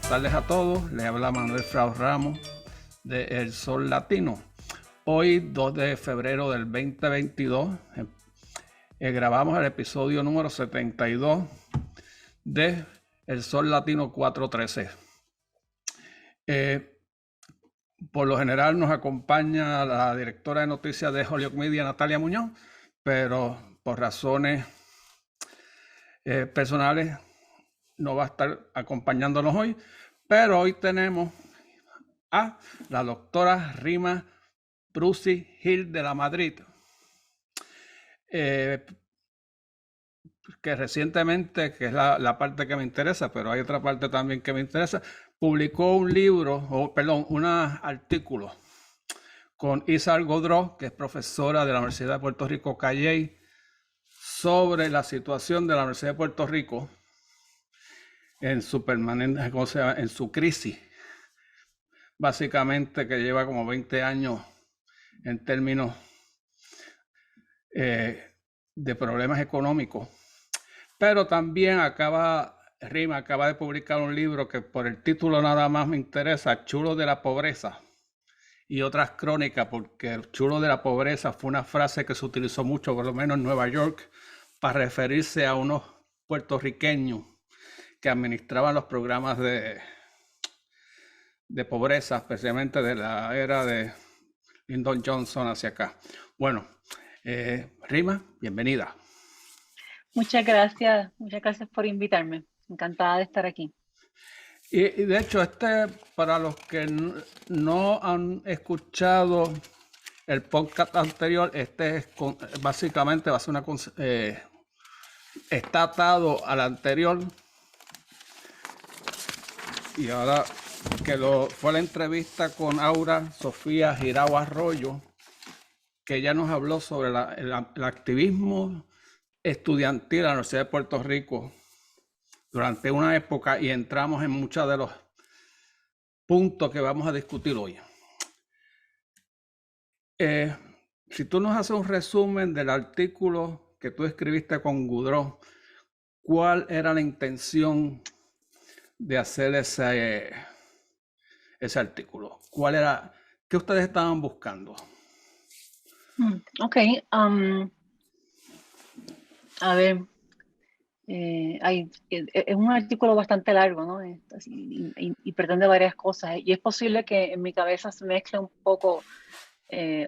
tardes a todos. Les habla Manuel Frau Ramos de El Sol Latino. Hoy, 2 de febrero del 2022, grabamos el episodio número 72 de El Sol Latino 413. Por lo general nos acompaña la directora de noticias de Holyoke Media, Natalia Muñoz, pero por razones personales no va a estar acompañándonos hoy. Pero hoy tenemos a la doctora Rima Brusi Gil de la Madrid, que recientemente, que es la parte que me interesa, pero hay otra parte también que me interesa, publicó un libro, un artículo con Isa Godró, que es profesora de la Universidad de Puerto Rico Calley, sobre la situación de la Universidad de Puerto Rico en su permanente, ¿cómo se llama?, en su crisis, básicamente, que lleva como 20 años en términos de problemas económicos. Pero también Rima acaba de publicar un libro que por el título nada más me interesa, Chulo de la Pobreza y otras crónicas, porque el chulo de la pobreza fue una frase que se utilizó mucho, por lo menos en Nueva York, para referirse a unos puertorriqueños que administraban los programas de pobreza, especialmente de la era de Lyndon Johnson hacia acá. Bueno, Rima, bienvenida. Muchas gracias por invitarme. Encantada de estar aquí. Y de hecho, para los que no han escuchado el podcast anterior, básicamente va a ser está atado al anterior. Y ahora que fue la entrevista con Aura Sofía Girao Arroyo, que ella nos habló sobre el activismo estudiantil en la Universidad de Puerto Rico durante una época, y entramos en muchos de los puntos que vamos a discutir hoy. Si tú nos haces un resumen del artículo que tú escribiste con Godró, ¿cuál era la intención de hacer ese artículo? ¿Qué ustedes estaban buscando? Ok, a ver, es un artículo bastante largo, ¿no? Y pretende varias cosas, y es posible que en mi cabeza se mezcle un poco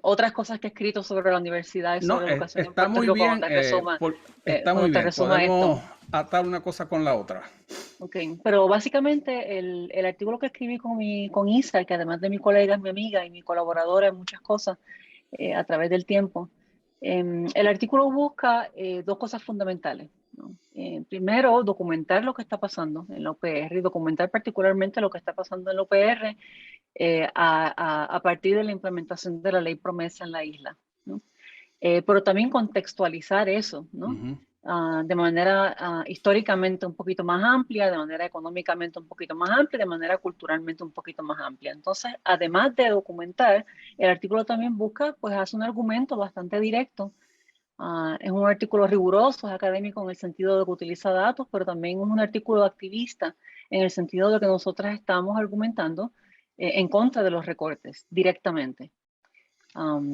otras cosas que he escrito sobre la universidad y sobre educación en Está Puerto muy Rico bien, cuando te resuma podemos esto. atar una cosa con la otra. Ok, pero básicamente el artículo que escribí con Isa, que además de mi colega es mi amiga y mi colaboradora en muchas cosas a través del tiempo, el artículo busca dos cosas fundamentales, ¿no? Primero, documentar lo que está pasando en la UPR y documentar particularmente lo que está pasando en la UPR a partir de la implementación de la ley promesa en la isla, ¿no? Pero también contextualizar eso, ¿no? De manera históricamente un poquito más amplia, de manera económicamente un poquito más amplia, de manera culturalmente un poquito más amplia. Entonces, además de documentar, el artículo también busca, pues hace un argumento bastante directo. Es un artículo riguroso, es académico en el sentido de que utiliza datos, pero también es un artículo activista en el sentido de que nosotras estamos argumentando en contra de los recortes directamente.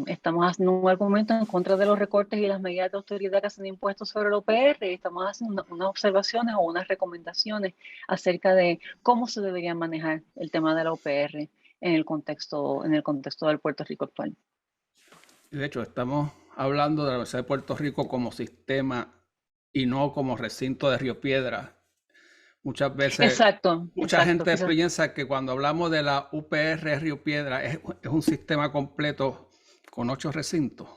Estamos haciendo un argumento en contra de los recortes y las medidas de austeridad que se han impuesto sobre el UPR, y estamos haciendo unas observaciones o unas recomendaciones acerca de cómo se debería manejar el tema de la UPR en el contexto del Puerto Rico actual. De hecho, estamos hablando de la Universidad de Puerto Rico como sistema y no como recinto de Río Piedras. Muchas veces, mucha gente piensa que cuando hablamos de la UPR Río Piedras es un sistema completo con 8 recintos.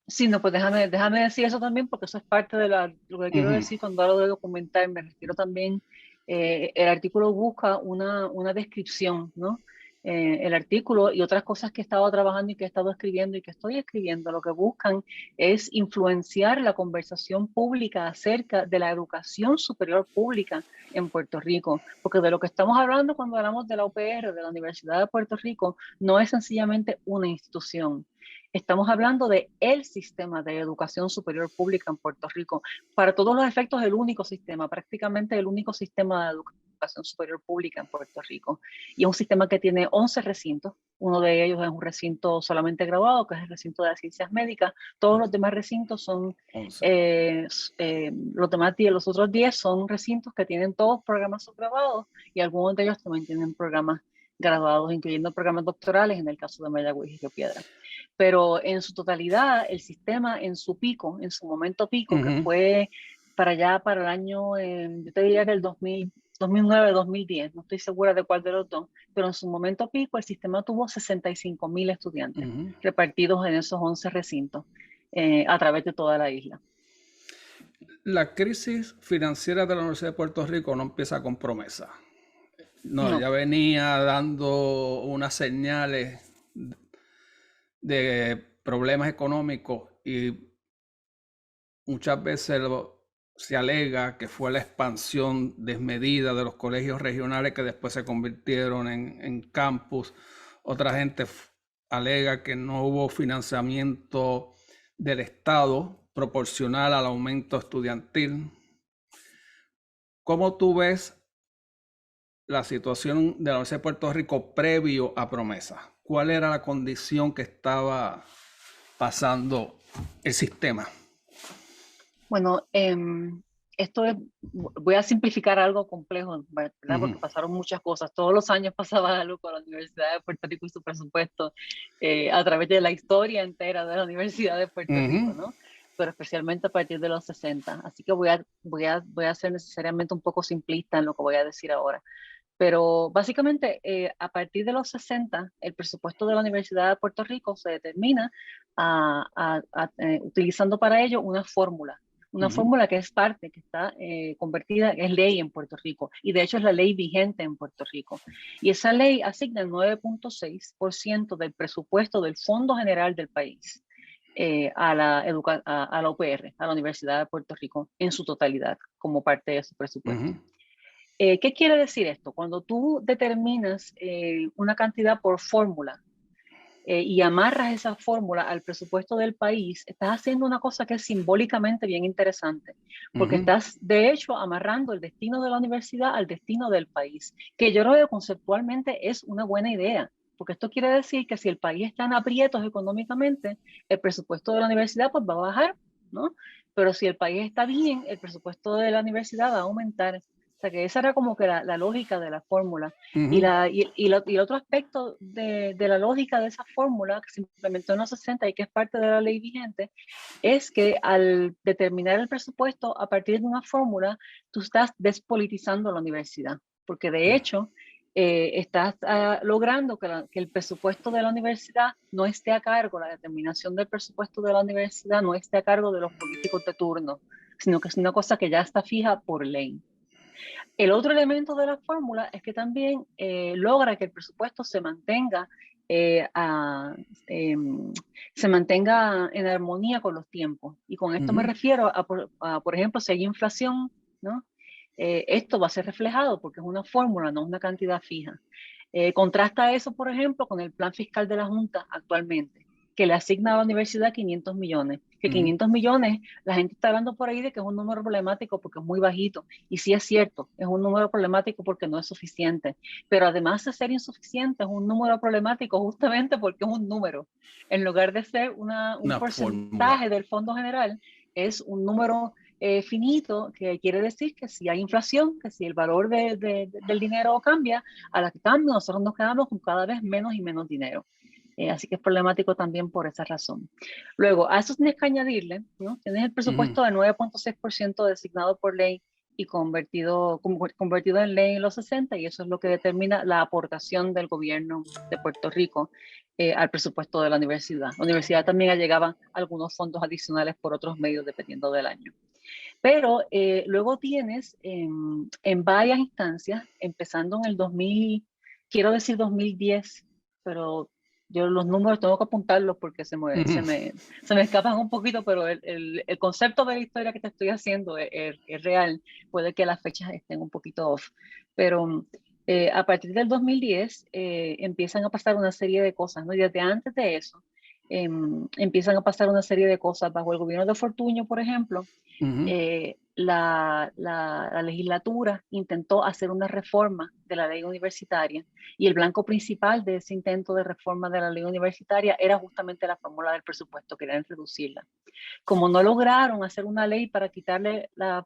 Sí, no, pues déjame decir eso también, porque eso es parte de lo que quiero decir cuando hablo de documentar. Me refiero también, el artículo busca una descripción, ¿no? El artículo y otras cosas que he estado trabajando y que he estado escribiendo y que estoy escribiendo, lo que buscan es influenciar la conversación pública acerca de la educación superior pública en Puerto Rico, porque de lo que estamos hablando cuando hablamos de la UPR, de la Universidad de Puerto Rico, no es sencillamente una institución. Estamos hablando de el sistema de educación superior pública en Puerto Rico. Para todos los efectos, el único sistema, prácticamente el único sistema de educación educación superior pública en Puerto Rico. Y es un sistema que tiene 11 recintos. Uno de ellos es un recinto solamente graduado, que es el recinto de las ciencias médicas. Todos los demás recintos son, 11. los otros 10 son recintos que tienen todos programas subgraduados y algunos de ellos también tienen programas graduados, incluyendo programas doctorales en el caso de Mayagüez y Río Piedra. Pero en su totalidad, el sistema en su pico, en su momento pico, que fue para allá, para el año, yo te diría que el 2009, 2010, no estoy segura de cuál de los dos, pero en su momento pico el sistema tuvo 65,000 estudiantes repartidos en esos 11 recintos a través de toda la isla. La crisis financiera de la Universidad de Puerto Rico no empieza con promesa. No, ya venía dando unas señales de problemas económicos y muchas veces se alega que fue la expansión desmedida de los colegios regionales que después se convirtieron en campus. Otra gente alega que no hubo financiamiento del Estado proporcional al aumento estudiantil. ¿Cómo tú ves la situación de la Universidad de Puerto Rico previo a promesa? ¿Cuál era la condición que estaba pasando el sistema? Bueno, voy a simplificar algo complejo, ¿verdad? Porque pasaron muchas cosas. Todos los años pasaba algo con la Universidad de Puerto Rico y su presupuesto a través de la historia entera de la Universidad de Puerto Rico, ¿no? Pero especialmente a partir de los 60. Así que voy a ser necesariamente un poco simplista en lo que voy a decir ahora. Pero básicamente, a partir de los 60, el presupuesto de la Universidad de Puerto Rico se determina utilizando para ello una fórmula que es parte, que está convertida, es ley en Puerto Rico, y de hecho es la ley vigente en Puerto Rico. Y esa ley asigna el 9.6% del presupuesto del Fondo General del país a la UPR, a la Universidad de Puerto Rico, en su totalidad, como parte de su presupuesto. ¿Qué quiere decir esto? Cuando tú determinas una cantidad por fórmula y amarras esa fórmula al presupuesto del país, estás haciendo una cosa que es simbólicamente bien interesante, porque estás de hecho amarrando el destino de la universidad al destino del país, que yo creo que conceptualmente es una buena idea, porque esto quiere decir que si el país está en aprietos económicamente, el presupuesto de la universidad pues va a bajar, ¿no? Pero si el país está bien, el presupuesto de la universidad va a aumentar. O sea, que esa era como que la lógica de la fórmula. Y el otro aspecto de la lógica de esa fórmula que se implementó en los 60 y que es parte de la ley vigente, es que al determinar el presupuesto a partir de una fórmula, tú estás despolitizando la universidad. Porque de hecho, estás logrando que el presupuesto de la universidad no esté a cargo, la determinación del presupuesto de la universidad no esté a cargo de los políticos de turno, sino que es una cosa que ya está fija por ley. El otro elemento de la fórmula es que también logra que el presupuesto se mantenga en armonía con los tiempos. Y con esto me refiero por ejemplo, si hay inflación, ¿no? Esto va a ser reflejado porque es una fórmula, no es una cantidad fija. Contrasta eso, por ejemplo, con el plan fiscal de la Junta actualmente, que le asigna a la universidad 500 millones. Que 500 millones, la gente está hablando por ahí de que es un número problemático porque es muy bajito. Y sí es cierto, es un número problemático porque no es suficiente. Pero además de ser insuficiente, es un número problemático justamente porque es un número. En lugar de ser un porcentaje del Fondo General, es un número finito, que quiere decir que si hay inflación, que si el valor del dinero cambia, a la que cambia, nosotros nos quedamos con cada vez menos y menos dinero. Así que es problemático también por esa razón. Luego, a eso tienes que añadirle, ¿no? Tienes el presupuesto de 9.6% designado por ley y convertido en ley en los 60, y eso es lo que determina la aportación del gobierno de Puerto Rico al presupuesto de la universidad. La universidad también allegaba algunos fondos adicionales por otros medios dependiendo del año. Pero luego tienes en varias instancias, empezando en el 2000, quiero decir 2010, pero yo los números tengo que apuntarlos porque se me escapan un poquito, pero el concepto de la historia que te estoy haciendo es real. Puede que las fechas estén un poquito off, pero a partir del 2010 empiezan a pasar una serie de cosas, ¿no? Y desde antes de eso, empiezan a pasar una serie de cosas. Bajo el gobierno de Fortuño, por ejemplo, Ujú, la legislatura intentó hacer una reforma de la ley universitaria y el blanco principal de ese intento de reforma de la ley universitaria era justamente la fórmula del presupuesto, querían reducirla. Como no lograron hacer una ley para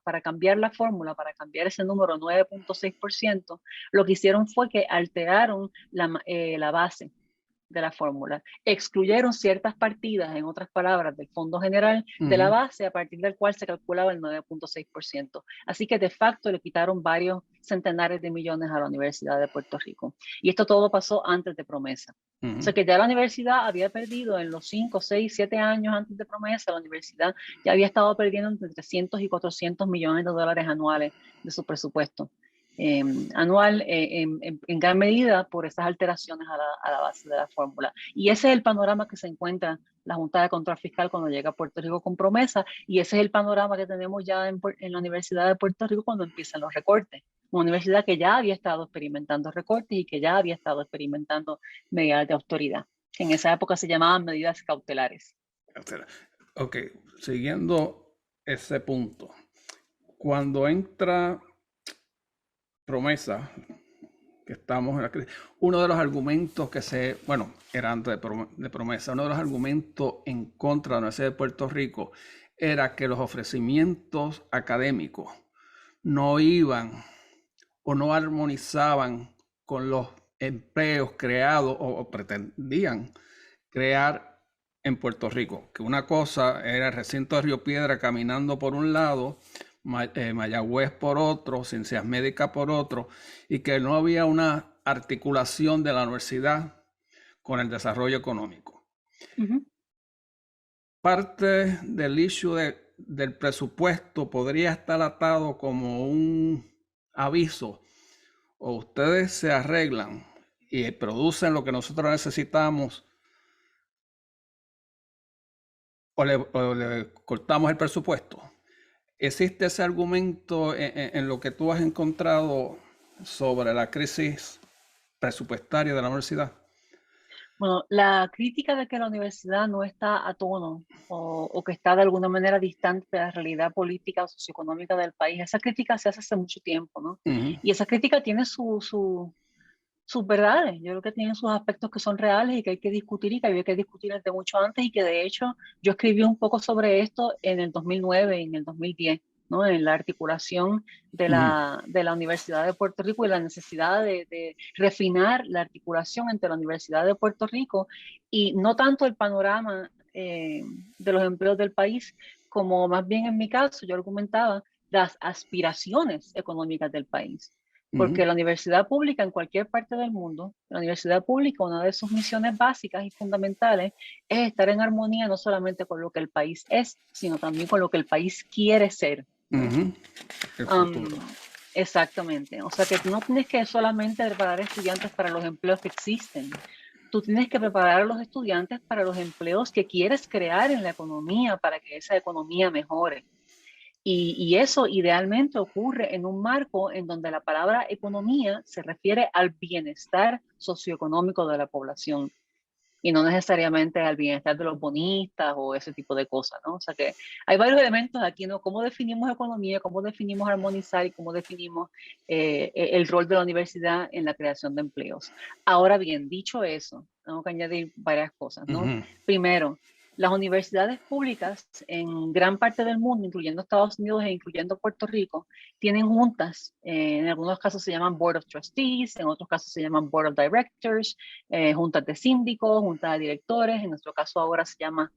para cambiar la fórmula, para cambiar ese número 9.6%, lo que hicieron fue que alteraron la base de la fórmula. Excluyeron ciertas partidas, en otras palabras, del Fondo General de la ujú, base, a partir del cual se calculaba el 9.6%. Así que de facto le quitaron varios centenares de millones a la Universidad de Puerto Rico. Y esto todo pasó antes de Promesa. O ujú. sea que ya la universidad había perdido en los 5, 6, 7 años antes de Promesa, la universidad ya había estado perdiendo entre 300 y 400 millones de dólares anuales de su presupuesto anual en gran medida por esas alteraciones a la base de la fórmula. Y ese es el panorama que se encuentra la Junta de Control Fiscal cuando llega a Puerto Rico con Promesa y ese es el panorama que tenemos ya en la Universidad de Puerto Rico cuando empiezan los recortes. Una universidad que ya había estado experimentando recortes y que ya había estado experimentando medidas de autoridad, que en esa época se llamaban medidas cautelares. Etcétera. Ok, siguiendo ese punto. Cuando entra Promesa, que estamos en la crisis, uno de los argumentos que bueno, era antes de Promesa, uno de los argumentos en contra de la Universidad de Puerto Rico era que los ofrecimientos académicos no iban o no armonizaban con los empleos creados o pretendían crear en Puerto Rico. Que una cosa era el recinto de Río Piedra caminando por un lado, Mayagüez por otro, Ciencias Médicas por otro, y que no había una articulación de la universidad con el desarrollo económico. Uh -huh. Parte del issue del presupuesto podría estar atado como un aviso, o ustedes se arreglan y producen lo que nosotros necesitamos, o le cortamos el presupuesto. ¿Existe ese argumento en lo que tú has encontrado sobre la crisis presupuestaria de la universidad? Bueno, la crítica de que la universidad no está a tono o que está de alguna manera distante de la realidad política o socioeconómica del país, esa crítica se hace hace mucho tiempo, ¿no? Uh -huh. Y esa crítica tiene sus verdades, yo creo que tiene sus aspectos que son reales y que hay que discutir y que había que discutir desde mucho antes y que de hecho yo escribí un poco sobre esto en el 2009 y en el 2010. ¿No? En la articulación Uh -huh. de la Universidad de Puerto Rico y la necesidad de refinar la articulación entre la Universidad de Puerto Rico y no tanto el panorama de los empleos del país, como más bien en mi caso yo argumentaba las aspiraciones económicas del país. Uh -huh. Porque la universidad pública en cualquier parte del mundo, la universidad pública, una de sus misiones básicas y fundamentales es estar en armonía no solamente con lo que el país es, sino también con lo que el país quiere ser. Uh ¿No? -huh. El futuro. Exactamente. O sea que tú no tienes que solamente preparar estudiantes para los empleos que existen. Tú tienes que preparar a los estudiantes para los empleos que quieres crear en la economía, para que esa economía mejore. Y eso idealmente ocurre en un marco en donde la palabra economía se refiere al bienestar socioeconómico de la población y no necesariamente al bienestar de los bonistas o ese tipo de cosas, ¿no? O sea que hay varios elementos aquí, ¿no? ¿Cómo definimos economía? ¿Cómo definimos armonizar? ¿Y cómo definimos el rol de la universidad en la creación de empleos? Ahora bien, dicho eso, tengo que añadir varias cosas, Uh ¿no? -huh. Primero, las universidades públicas en gran parte del mundo, incluyendo Estados Unidos e incluyendo Puerto Rico, tienen juntas, en algunos casos se llaman Board of Trustees, en otros casos se llaman Board of Directors, juntas de síndicos, juntas de directores, en nuestro caso ahora se llama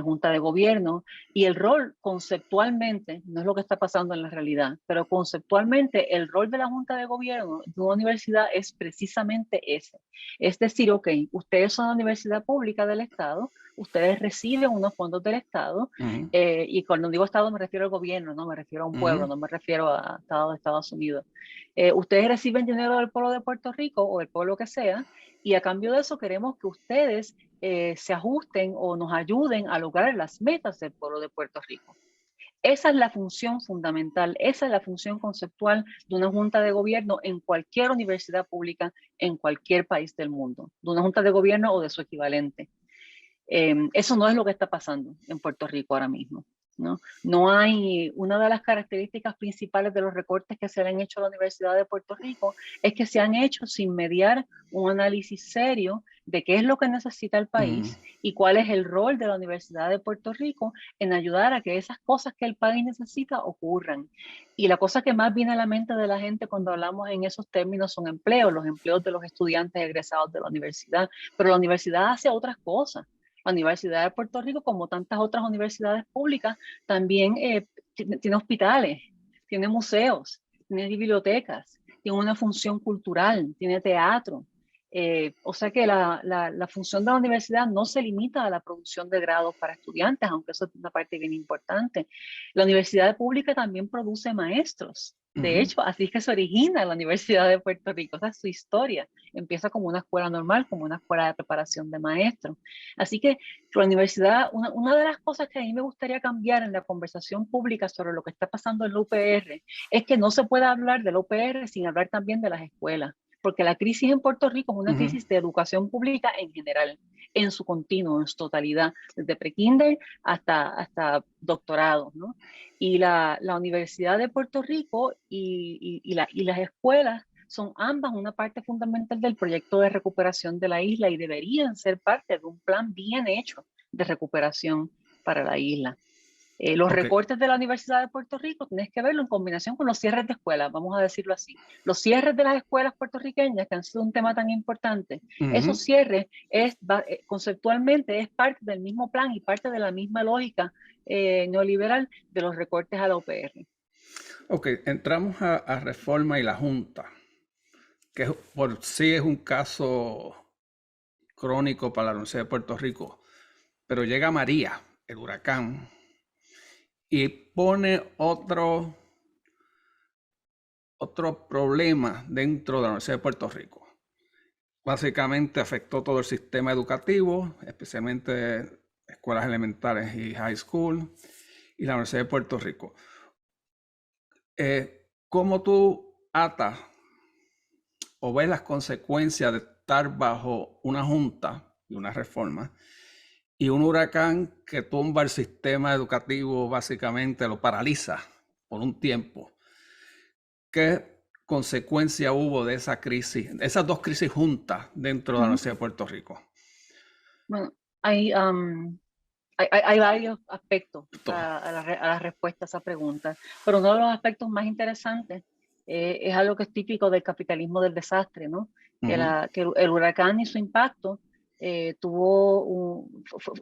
junta de gobierno, y el rol conceptualmente, no es lo que está pasando en la realidad, pero conceptualmente el rol de la junta de gobierno de una universidad es precisamente ese. Es decir, ok, ustedes son la universidad pública del Estado, ustedes reciben unos fondos del Estado, Uh -huh. y cuando digo Estado me refiero al gobierno, no me refiero a un Uh pueblo, -huh. no me refiero a Estado de Estados Unidos. Ustedes reciben dinero del pueblo de Puerto Rico o del pueblo que sea, y a cambio de eso queremos que ustedes se ajusten o nos ayuden a lograr las metas del pueblo de Puerto Rico. Esa es la función fundamental, esa es la función conceptual de una junta de gobierno en cualquier universidad pública, en cualquier país del mundo, de una junta de gobierno o de su equivalente. Eso no es lo que está pasando en Puerto Rico ahora mismo, ¿no? No hay, una de las características principales de los recortes que se han hecho a la Universidad de Puerto Rico es que se han hecho sin mediar un análisis serio de qué es lo que necesita el país y cuál es el rol de la Universidad de Puerto Rico en ayudar a que esas cosas que el país necesita ocurran. Y la cosa que más viene a la mente de la gente cuando hablamos en esos términos son empleos, los empleos de los estudiantes egresados de la universidad, pero la universidad hace otras cosas. La Universidad de Puerto Rico, como tantas otras universidades públicas, también tiene hospitales, tiene museos, tiene bibliotecas, tiene una función cultural, tiene teatro. O sea que la función de la universidad no se limita a la producción de grados para estudiantes, aunque eso es una parte bien importante. La universidad pública también produce maestros. De hecho, así es que se origina la Universidad de Puerto Rico, esa es su historia. Empieza como una escuela normal, como una escuela de preparación de maestros. Así que la universidad, una de las cosas que a mí me gustaría cambiar en la conversación pública sobre lo que está pasando en la UPR es que no se puede hablar de la UPR sin hablar también de las escuelas, porque la crisis en Puerto Rico es una crisis de educación pública en general, en su continuo, en su totalidad, desde prekinder hasta doctorado, ¿no? Y la Universidad de Puerto Rico y las escuelas son ambas una parte fundamental del proyecto de recuperación de la isla y deberían ser parte de un plan bien hecho de recuperación para la isla. Los recortes de la Universidad de Puerto Rico tienes que verlo en combinación con los cierres de escuelas, vamos a decirlo así. Los cierres de las escuelas puertorriqueñas, que han sido un tema tan importante, esos cierres conceptualmente es parte del mismo plan y parte de la misma lógica neoliberal de los recortes a la UPR. Ok, entramos a Reforma y la Junta, que por sí es un caso crónico para la Universidad de Puerto Rico, pero llega María, el huracán, y pone otro problema dentro de la Universidad de Puerto Rico. Básicamente afectó todo el sistema educativo, especialmente escuelas elementales y high school, y la Universidad de Puerto Rico. ¿Cómo tú atas o ves las consecuencias de estar bajo una junta y una reforma y un huracán que tumba el sistema educativo, básicamente lo paraliza por un tiempo? ¿Qué consecuencia hubo de esa crisis, esas dos crisis juntas dentro de la Universidad de Puerto Rico? Bueno, hay varios aspectos a la respuesta a esa pregunta, pero uno de los aspectos más interesantes es algo que es típico del capitalismo del desastre, ¿no? Que el huracán y su impacto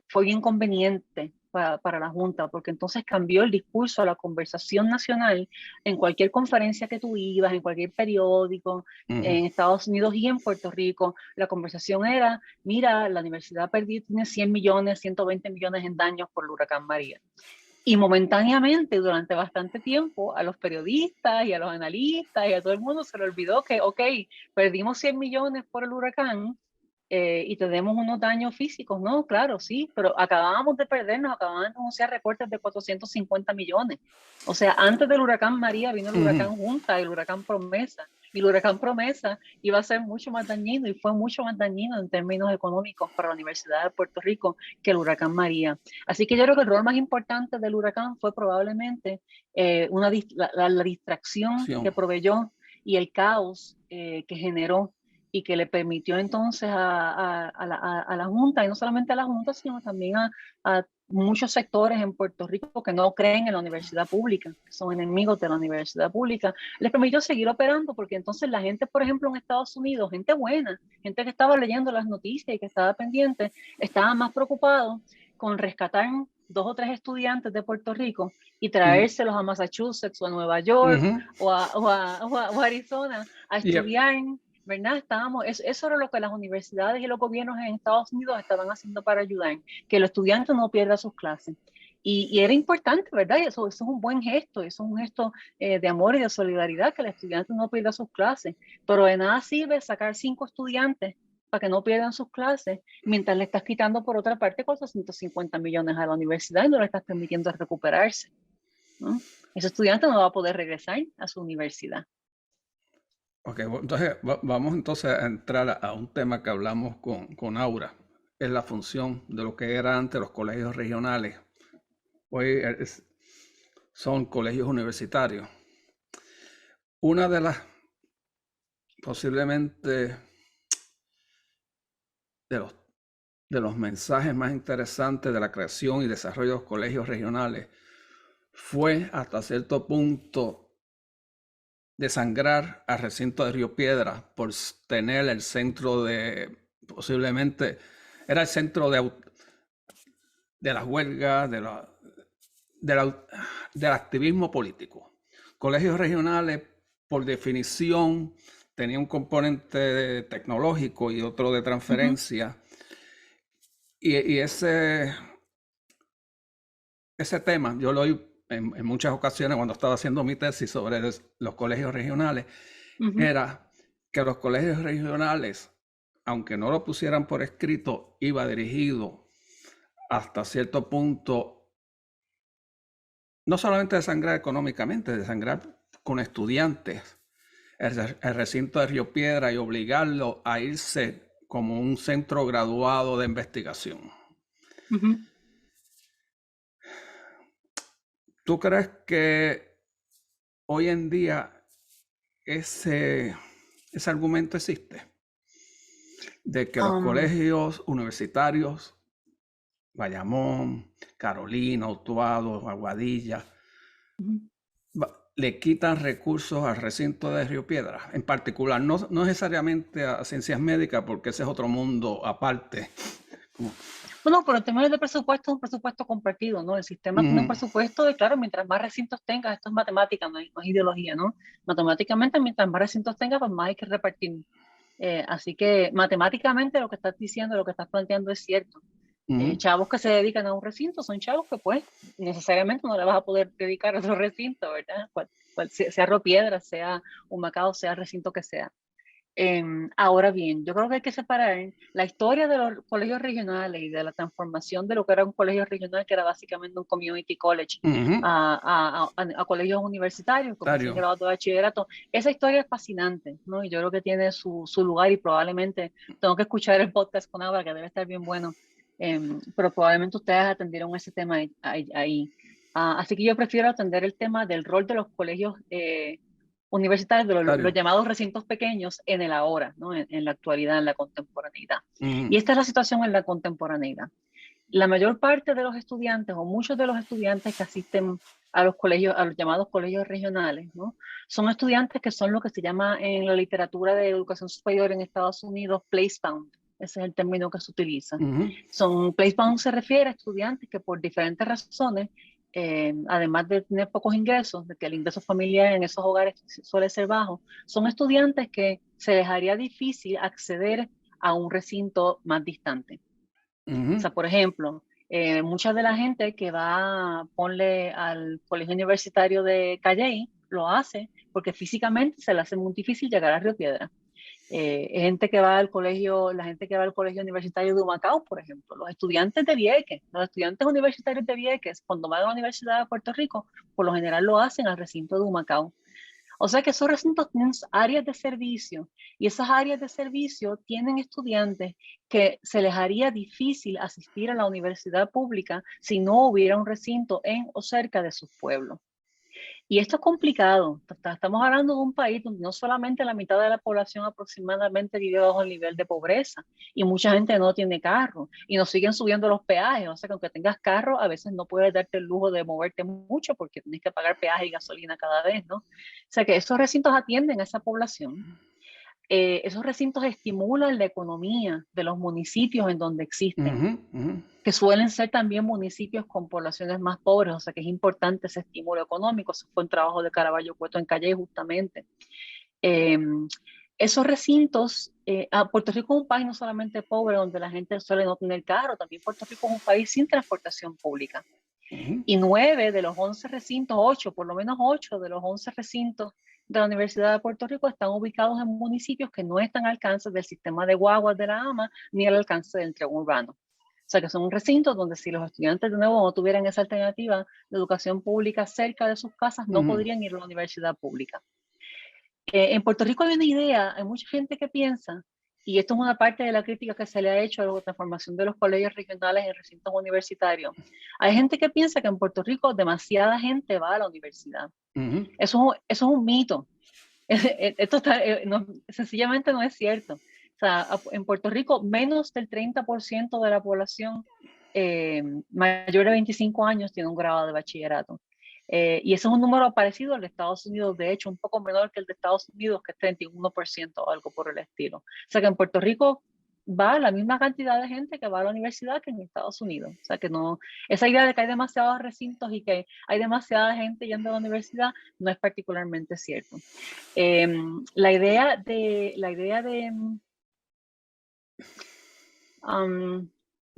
fue bien conveniente para la Junta, porque entonces cambió el discurso, la conversación nacional en cualquier conferencia que tú ibas, en cualquier periódico, en Estados Unidos y en Puerto Rico. La conversación era: mira, la universidad tiene 100 millones, 120 millones en daños por el huracán María. Y momentáneamente, durante bastante tiempo, a los periodistas y a los analistas y a todo el mundo se le olvidó que, ok, perdimos 100 millones por el huracán y tenemos unos daños físicos, ¿no? Claro, sí, pero acabábamos de perdernos, acababan de anunciar recortes de 450 millones. O sea, antes del huracán María vino el huracán Junta y el huracán Promesa. Y el huracán Promesa iba a ser mucho más dañino y fue mucho más dañino en términos económicos para la Universidad de Puerto Rico que el huracán María. Así que yo creo que el rol más importante del huracán fue probablemente la distracción que proveyó y el caos que generó y que le permitió entonces a la Junta, y no solamente a la Junta, sino también a muchos sectores en Puerto Rico que no creen en la universidad pública, que son enemigos de la universidad pública, les permitió seguir operando, porque entonces la gente, por ejemplo, en Estados Unidos, gente buena, gente que estaba leyendo las noticias y que estaba pendiente, estaba más preocupado con rescatar 2 o 3 estudiantes de Puerto Rico y traérselos a Massachusetts o a Nueva York o a Arizona a estudiar. ¿Verdad? Eso era lo que las universidades y los gobiernos en Estados Unidos estaban haciendo para ayudar, que el estudiante no pierda sus clases. Y era importante, ¿verdad? Y eso es un buen gesto, eso es un gesto de amor y de solidaridad, que el estudiante no pierda sus clases. Pero de nada sirve sacar 5 estudiantes para que no pierdan sus clases, mientras le estás quitando por otra parte 450 millones a la universidad y no le estás permitiendo recuperarse, ¿no? Ese estudiante no va a poder regresar a su universidad. Ok, entonces vamos entonces a entrar a un tema que hablamos con Aura es la función de lo que eran antes los colegios regionales. Hoy son colegios universitarios. Una de las, posiblemente, de los mensajes más interesantes de la creación y desarrollo de los colegios regionales fue hasta cierto punto desangrar al recinto de Río Piedras por tener el centro de, posiblemente, era el centro de las huelgas, del activismo político. Colegios regionales, por definición, tenían un componente tecnológico y otro de transferencia. Y ese tema, yo lo oí en muchas ocasiones cuando estaba haciendo mi tesis sobre los colegios regionales, era que los colegios regionales, aunque no lo pusieran por escrito, iba dirigido hasta cierto punto, no solamente desangrar económicamente, desangrar con estudiantes el recinto de Río Piedra y obligarlo a irse como un centro graduado de investigación. ¿Tú crees que hoy en día ese argumento existe? De que los colegios universitarios, Bayamón, Carolina, Utuado, Aguadilla, le quitan recursos al recinto de Río Piedra, en particular, no necesariamente a ciencias médicas, porque ese es otro mundo aparte. Bueno, pero en términos de presupuesto, es un presupuesto compartido, ¿no? El sistema tiene un presupuesto de, claro, mientras más recintos tengas, esto es matemática, no es ideología, ¿no? Matemáticamente, mientras más recintos tengas, pues más hay que repartir. Así que matemáticamente lo que estás diciendo, lo que estás planteando es cierto. Chavos que se dedican a un recinto son chavos que pues necesariamente no le vas a poder dedicar a otro recinto, ¿verdad? Sea Río Piedra, sea Humacao, sea el recinto que sea. Ahora bien, yo creo que hay que separar la historia de los colegios regionales y de la transformación de lo que era un colegio regional, que era básicamente un community college, a colegios universitarios, como se grado de bachillerato. Esa historia es fascinante, ¿no? Y yo creo que tiene su lugar y probablemente tengo que escuchar el podcast con Abra, que debe estar bien bueno, pero probablemente ustedes atendieron ese tema ahí. Así que yo prefiero atender el tema del rol de los colegios universitarios, de los llamados recintos pequeños en el ahora, ¿no? En la actualidad, en la contemporaneidad. Y esta es la situación en la contemporaneidad. La mayor parte de los estudiantes, o muchos de los estudiantes que asisten a los colegios, a los llamados colegios regionales, ¿no? Son estudiantes que son lo que se llama en la literatura de educación superior en Estados Unidos placebound. Ese es el término que se utiliza. Son placebound, se refiere a estudiantes que por diferentes razones, además de tener pocos ingresos, de que el ingreso familiar en esos hogares suele ser bajo, son estudiantes que se les haría difícil acceder a un recinto más distante. O sea, por ejemplo, mucha de la gente que va, ponle al colegio universitario de Calley, lo hace porque físicamente se le hace muy difícil llegar a Río Piedra. Gente que va al colegio, la gente que va al colegio universitario de Humacao, por ejemplo, los estudiantes de Vieques, los estudiantes universitarios de Vieques, cuando van a la Universidad de Puerto Rico, por lo general lo hacen al recinto de Humacao. O sea que esos recintos tienen áreas de servicio y esas áreas de servicio tienen estudiantes que se les haría difícil asistir a la universidad pública si no hubiera un recinto en o cerca de sus pueblos. Y esto es complicado. Estamos hablando de un país donde no solamente la mitad de la población aproximadamente vive bajo el nivel de pobreza y mucha gente no tiene carro y nos siguen subiendo los peajes. O sea que aunque tengas carro, a veces no puedes darte el lujo de moverte mucho porque tienes que pagar peaje y gasolina cada vez, ¿no? O sea que esos recintos atienden a esa población. Esos recintos estimulan la economía de los municipios en donde existen, que suelen ser también municipios con poblaciones más pobres, o sea que es importante ese estímulo económico. Eso fue un trabajo de Caraballo Cueto en Calle justamente. Esos recintos, Puerto Rico es un país no solamente pobre, donde la gente suele no tener carro, también Puerto Rico es un país sin transportación pública. Y 9 de los 11 recintos, 8, por lo menos 8 de los 11 recintos de la Universidad de Puerto Rico están ubicados en municipios que no están al alcance del sistema de guaguas de la AMA ni al alcance del tren urbano. O sea que son recintos donde si los estudiantes de nuevo no tuvieran esa alternativa de educación pública cerca de sus casas, no podrían ir a la universidad pública. En Puerto Rico hay una idea, hay mucha gente que piensa y esto es una parte de la crítica que se le ha hecho a la transformación de los colegios regionales en recintos universitarios. Hay gente que piensa que en Puerto Rico demasiada gente va a la universidad. Eso es un mito. Esto sencillamente no es cierto. O sea, en Puerto Rico, menos del 30% de la población mayor de 25 años tiene un grado de bachillerato. Y ese es un número parecido al de Estados Unidos, de hecho, un poco menor que el de Estados Unidos, que es 31% o algo por el estilo. O sea que en Puerto Rico va la misma cantidad de gente que va a la universidad que en Estados Unidos. O sea que no, esa idea de que hay demasiados recintos y que hay demasiada gente yendo a la universidad no es particularmente cierto. La idea de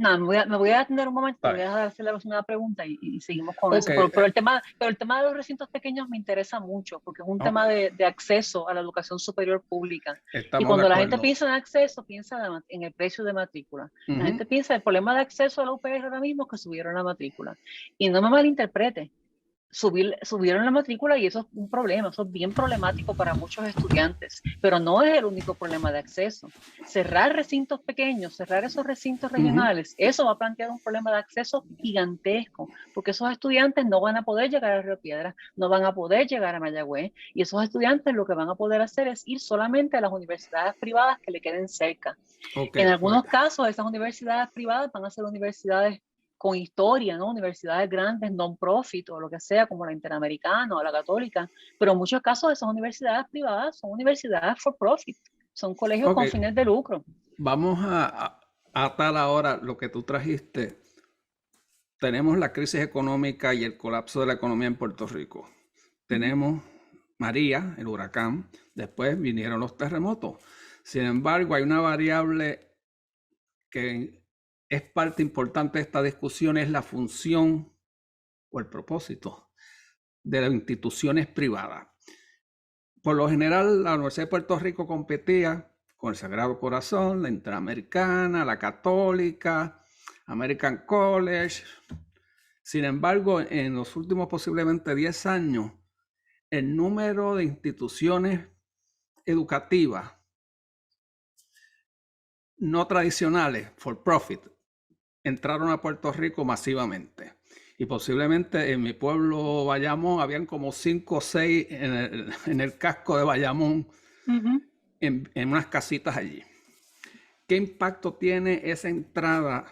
no, me voy a atender un momento, voy a dejar de hacer la próxima pregunta y seguimos con eso. Pero el tema de los recintos pequeños me interesa mucho porque es un tema de acceso a la educación superior pública. Y cuando la gente piensa en acceso, piensa en el precio de matrícula. La gente piensa el problema de acceso a la UPR ahora mismo es que subieron la matrícula. Y no me malinterprete. Subieron la matrícula y eso es un problema, eso es bien problemático para muchos estudiantes, pero no es el único problema de acceso. Cerrar recintos pequeños, cerrar esos recintos regionales, eso va a plantear un problema de acceso gigantesco, porque esos estudiantes no van a poder llegar a Río Piedras, no van a poder llegar a Mayagüez, y esos estudiantes lo que van a poder hacer es ir solamente a las universidades privadas que le queden cerca. En algunos casos, esas universidades privadas van a ser universidades con historia, ¿no? Universidades grandes, non-profit o lo que sea, como la Interamericana o la Católica, pero en muchos casos esas universidades privadas son universidades for profit, son colegios con fines de lucro. Vamos a atar ahora lo que tú trajiste. Tenemos la crisis económica y el colapso de la economía en Puerto Rico. Tenemos María, el huracán, después vinieron los terremotos. Sin embargo, hay una variable que es parte importante de esta discusión, es la función o el propósito de las instituciones privadas. Por lo general, la Universidad de Puerto Rico competía con el Sagrado Corazón, la Interamericana, la Católica, American College. Sin embargo, en los últimos posiblemente 10 años, el número de instituciones educativas no tradicionales, for profit, entraron a Puerto Rico masivamente. Y posiblemente en mi pueblo Bayamón habían como 5 o 6 en el casco de Bayamón, en unas casitas allí. ¿Qué impacto tiene esa entrada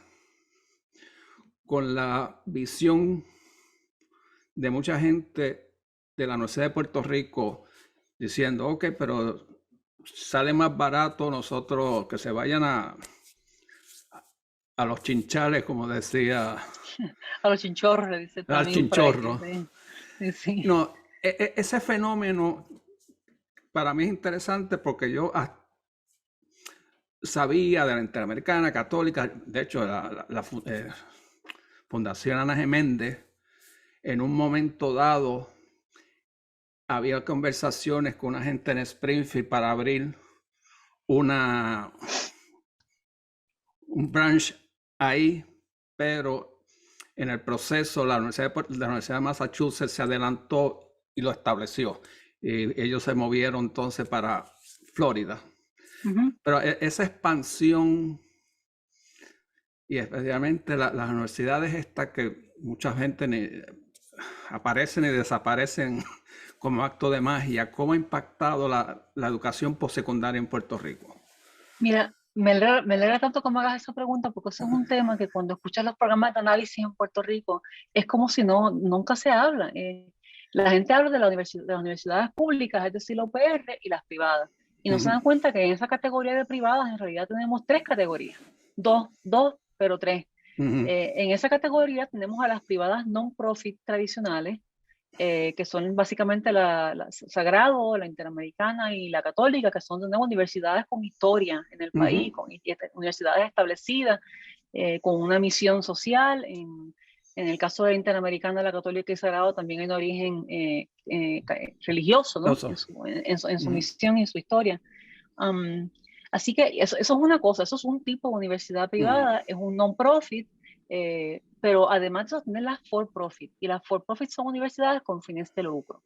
con la visión de mucha gente de la Universidad de Puerto Rico diciendo, ok, pero sale más barato nosotros que se vayan a los chinchales, como decía. A los chinchorros, le dice. Al chinchorro. Sí. No, ese fenómeno para mí es interesante porque yo sabía de la Interamericana, Católica, de hecho la Fundación Ana G. Méndez, en un momento dado había conversaciones con una gente en Springfield para abrir un branch ahí, pero en el proceso la Universidad de Massachusetts se adelantó y lo estableció. Y ellos se movieron entonces para Florida. Pero esa expansión, y especialmente las universidades estas que mucha gente aparecen y desaparecen como acto de magia, ¿cómo ha impactado la educación postsecundaria en Puerto Rico? Mira, me alegra tanto que me hagas esa pregunta porque eso es un tema que cuando escuchas los programas de análisis en Puerto Rico es como si nunca se habla. La gente habla de las universidades públicas, es decir, la UPR y las privadas. Y no se dan cuenta que en esa categoría de privadas en realidad tenemos 3 categorías. Dos, pero 3. En esa categoría tenemos a las privadas non-profit tradicionales, que son básicamente la Sagrado, la Interamericana y la Católica, que son universidades con historia en el país, con universidades establecidas, con una misión social. En el caso de la Interamericana, la Católica y Sagrado también hay un origen religioso, ¿no? En su misión y en su historia. Así que eso es una cosa, eso es un tipo de universidad privada, es un non-profit, pero además de tener las for-profit, y las for-profit son universidades con fines de lucro.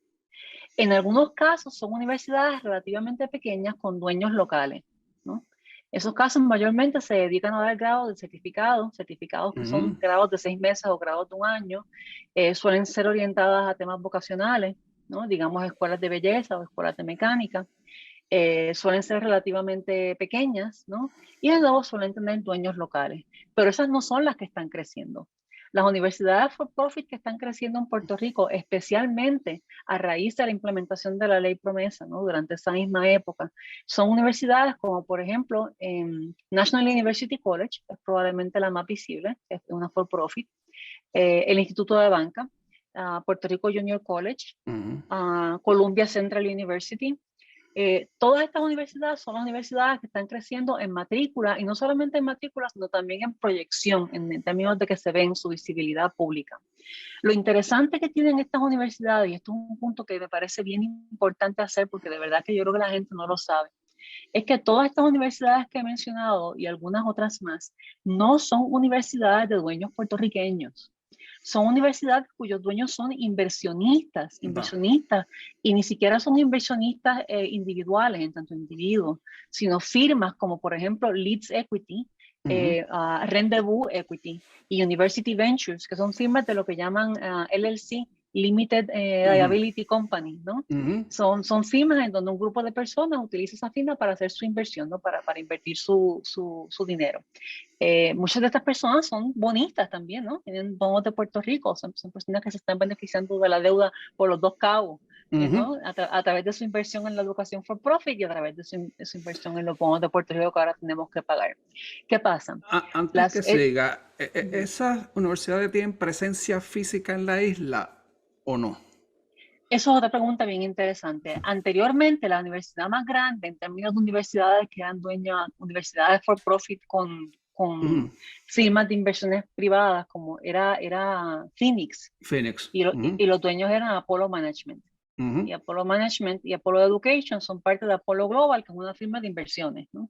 En algunos casos son universidades relativamente pequeñas con dueños locales, ¿no? Esos casos mayormente se dedican a dar grados de certificados que son grados de 6 meses o grados de un año. Suelen ser orientadas a temas vocacionales, ¿no? Digamos escuelas de belleza o escuelas de mecánica. Suelen ser relativamente pequeñas, ¿no? Y de nuevo suelen tener dueños locales, pero esas no son las que están creciendo. Las universidades for profit que están creciendo en Puerto Rico, especialmente a raíz de la implementación de la ley promesa, ¿no? Durante esa misma época, son universidades como por ejemplo National University College, es probablemente la más visible, es una for profit, el Instituto de Banca, Puerto Rico Junior College, Columbia Central University. Todas estas universidades son las universidades que están creciendo en matrícula, y no solamente en matrícula, sino también en proyección, en términos de que se ven su visibilidad pública. Lo interesante que tienen estas universidades, y esto es un punto que me parece bien importante hacer, porque de verdad que yo creo que la gente no lo sabe, es que todas estas universidades que he mencionado y algunas otras más, no son universidades de dueños puertorriqueños. Son universidades cuyos dueños son inversionistas, y ni siquiera son inversionistas individuales, en tanto individuos, sino firmas como por ejemplo Leeds Equity, Rendezvous Equity y University Ventures, que son firmas de lo que llaman LLC, Limited Liability Company, ¿no? Son firmas en donde un grupo de personas utiliza esa firma para hacer su inversión, ¿no? Para invertir su dinero. Muchas de estas personas son bonistas también, ¿no? Tienen bonos de Puerto Rico, son personas que se están beneficiando de la deuda por los dos cabos, ¿no? A través de su inversión en la educación for profit y a través de su inversión en los bonos de Puerto Rico que ahora tenemos que pagar. ¿Qué pasa? Antes que siga, ¿esas universidades tienen presencia física en la isla o no? Eso es otra pregunta bien interesante. Anteriormente, la universidad más grande en términos de universidades que eran dueñas, universidades for profit con firmas de inversiones privadas, como era Phoenix. Y los dueños eran Apollo Management. Y Apollo Management y Apollo Education son parte de Apollo Global, que es una firma de inversiones, ¿no?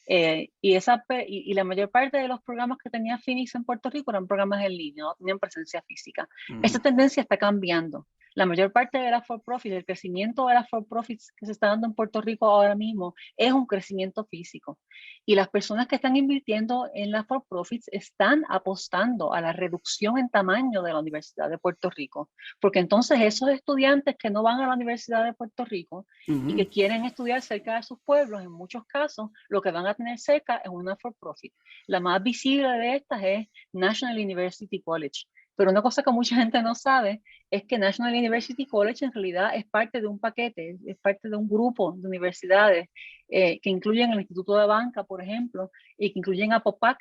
Y la mayor parte de los programas que tenía Phoenix en Puerto Rico eran programas en línea, no tenían presencia física. Esta tendencia está cambiando. La mayor parte de las for-profits, el crecimiento de las for-profits que se está dando en Puerto Rico ahora mismo es un crecimiento físico. Y las personas que están invirtiendo en las for-profits están apostando a la reducción en tamaño de la Universidad de Puerto Rico. Porque entonces esos estudiantes que no van a la Universidad de Puerto Rico y que quieren estudiar cerca de sus pueblos, en muchos casos, lo que van a tener cerca es una for-profit. La más visible de estas es National University College. Pero una cosa que mucha gente no sabe es que National University College en realidad es parte de un paquete, es parte de un grupo de universidades que incluyen el Instituto de Banca, por ejemplo, y que incluyen a POPAC,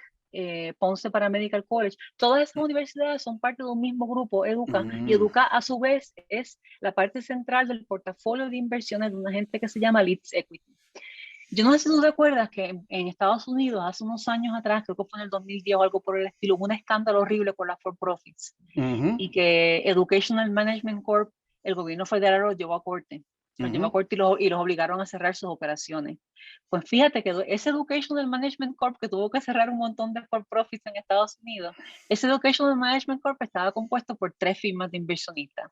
Ponce Paramedical College. Todas esas universidades son parte de un mismo grupo, Educa, y Educa a su vez es la parte central del portafolio de inversiones de una gente que se llama Leeds Equity. Yo no sé si tú recuerdas que en Estados Unidos hace unos años atrás, creo que fue en el 2010 o algo por el estilo, hubo un escándalo horrible con las for-profits y que Educational Management Corp, el gobierno federal los llevó a corte. Los llevó a corte y los obligaron a cerrar sus operaciones. Pues fíjate que ese Educational Management Corp que tuvo que cerrar un montón de for-profits en Estados Unidos, ese Educational Management Corp estaba compuesto por 3 firmas de inversionistas.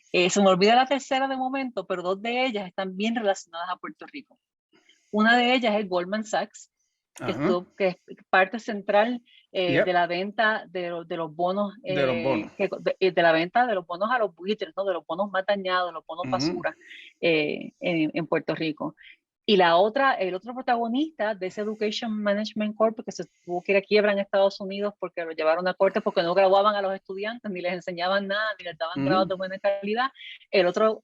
Se me olvida la tercera de momento, pero 2 de ellas están bien relacionadas a Puerto Rico. Una de ellas es Goldman Sachs, que es parte central de la venta de los bonos, de la venta de los bonos a los buitres, ¿no? De los bonos más dañados, los bonos basura en Puerto Rico. Y el otro protagonista de ese Education Management Corp, que se tuvo que ir a quiebra en Estados Unidos porque lo llevaron a corte porque no graduaban a los estudiantes, ni les enseñaban nada, ni les daban grados de buena calidad. El otro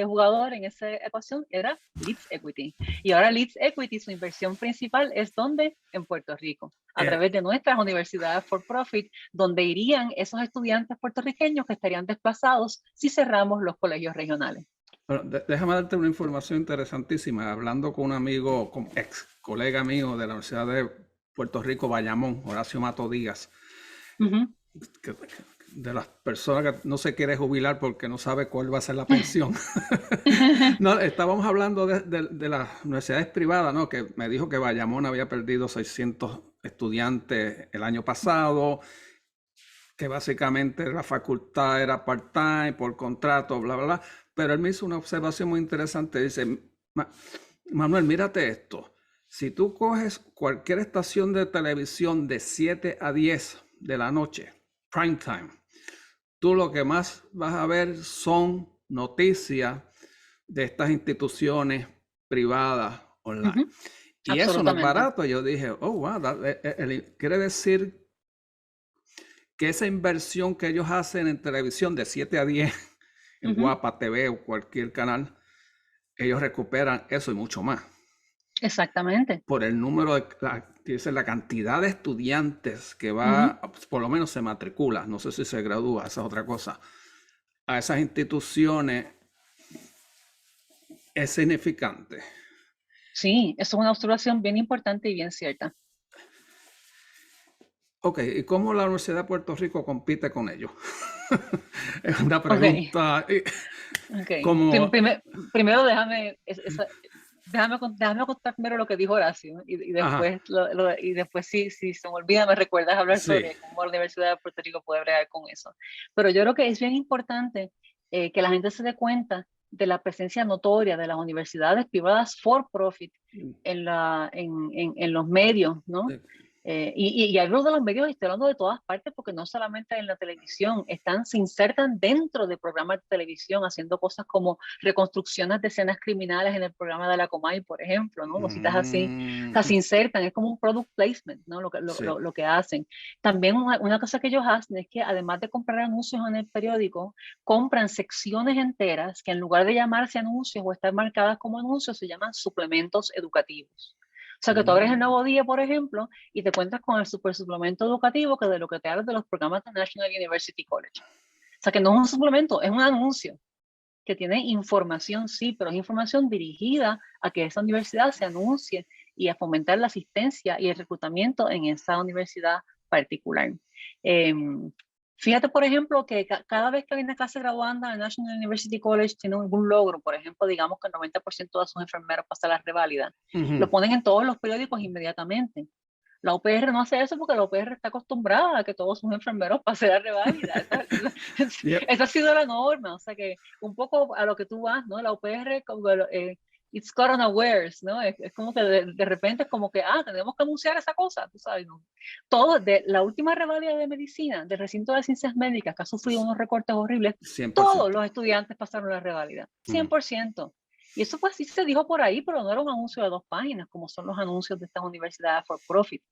jugador en esa ecuación era Leeds Equity. Y ahora Leeds Equity, su inversión principal es ¿dónde? En Puerto Rico, a través de nuestras universidades for profit, donde irían esos estudiantes puertorriqueños que estarían desplazados si cerramos los colegios regionales. Bueno, déjame darte una información interesantísima. Hablando con un amigo, ex colega mío de la Universidad de Puerto Rico, Bayamón, Horacio Mato Díaz, de las personas que no se quiere jubilar porque no sabe cuál va a ser la pensión. No, estábamos hablando de las universidades privadas, ¿no? Que me dijo que Bayamón había perdido 600 estudiantes el año pasado, que básicamente la facultad era part-time, por contrato, bla, bla, bla. Pero él me hizo una observación muy interesante. Dice, Manuel, mírate esto. Si tú coges cualquier estación de televisión de 7 a 10 de la noche, prime time, tú lo que más vas a ver son noticias de estas instituciones privadas online. Ujú, Y eso no es absolutamente. barato. Yo dije, oh, wow, quiere decir que esa inversión que ellos hacen en televisión de 7 a 10 en Ujú, Guapa TV o cualquier canal, ellos recuperan eso y mucho más. exactamente. Por el número la cantidad de estudiantes que Ujú. va, por lo menos se matricula, no sé si se gradúa, esa es otra cosa, a esas instituciones es significante. Sí, eso es una observación bien importante y bien cierta. Ok, ¿y cómo la Universidad de Puerto Rico compite con ellos? Es una Ok, pregunta. ok. Como, Primero déjame contar primero lo que dijo Horacio y ajá, después, y después si se me olvida me recuerdas hablar sí. sobre cómo la Universidad de Puerto Rico puede bregar con eso. Pero yo creo que es bien importante que la gente se dé cuenta de la presencia notoria de las universidades privadas for profit en los medios, ¿no? Y hablo de los medios y estoy hablando de todas partes porque no solamente en la televisión, se insertan dentro de programas de televisión haciendo cosas como reconstrucciones de escenas criminales en el programa de la Comay, por ejemplo, ¿no? Cositas así. O sea, se insertan, es como un product placement, ¿no? Sí. Lo que hacen. También una cosa que ellos hacen es que además de comprar anuncios en el periódico, compran secciones enteras que en lugar de llamarse anuncios o estar marcadas como anuncios, se llaman suplementos educativos. O sea, que tú abres el Nuevo Día, por ejemplo, y te cuentas con el super suplemento educativo que de lo que te habla de los programas de National University College. O sea, que no es un suplemento, es un anuncio que tiene información, sí, pero es información dirigida a que esa universidad se anuncie y a fomentar la asistencia y el reclutamiento en esa universidad particular. Eh, Fíjate, por ejemplo, que cada vez que hay una clase graduanda en National University College tiene algún logro, por ejemplo, digamos que el 90% de sus enfermeros pasa la reválida, lo ponen en todos los periódicos inmediatamente. La UPR no hace eso porque la UPR está acostumbrada a que todos sus enfermeros pasen la reválida. Yep. Esa ha sido la norma, o sea que un poco a lo que tú vas, ¿no? La UPR, como, it's caught unawares, ¿no? Es como que de repente es como que, tenemos que anunciar esa cosa, tú sabes, ¿no? Todo, de la última reválida de medicina, del recinto de ciencias médicas, que ha sufrido unos recortes horribles, todos 100%. los estudiantes pasaron la reválida, Ujú. 100%. Y eso pues sí se dijo por ahí, pero no era un anuncio de 2 páginas, como son los anuncios de estas universidades for profit.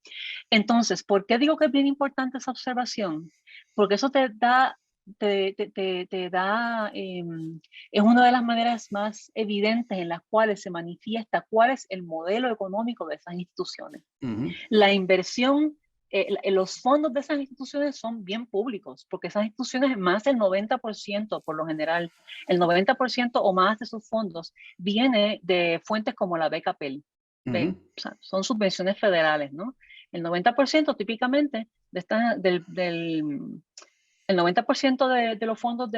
Entonces, ¿por qué digo que es bien importante esa observación? Porque eso te da, es una de las maneras más evidentes en las cuales se manifiesta cuál es el modelo económico de esas instituciones. Ujú. La inversión, los fondos de esas instituciones son bien públicos, porque esas instituciones, más del 90%, por lo general, el 90% o más de sus fondos viene de fuentes como la beca Pell. Ujú. O sea, son subvenciones federales, ¿no? El 90% típicamente el 90% de los fondos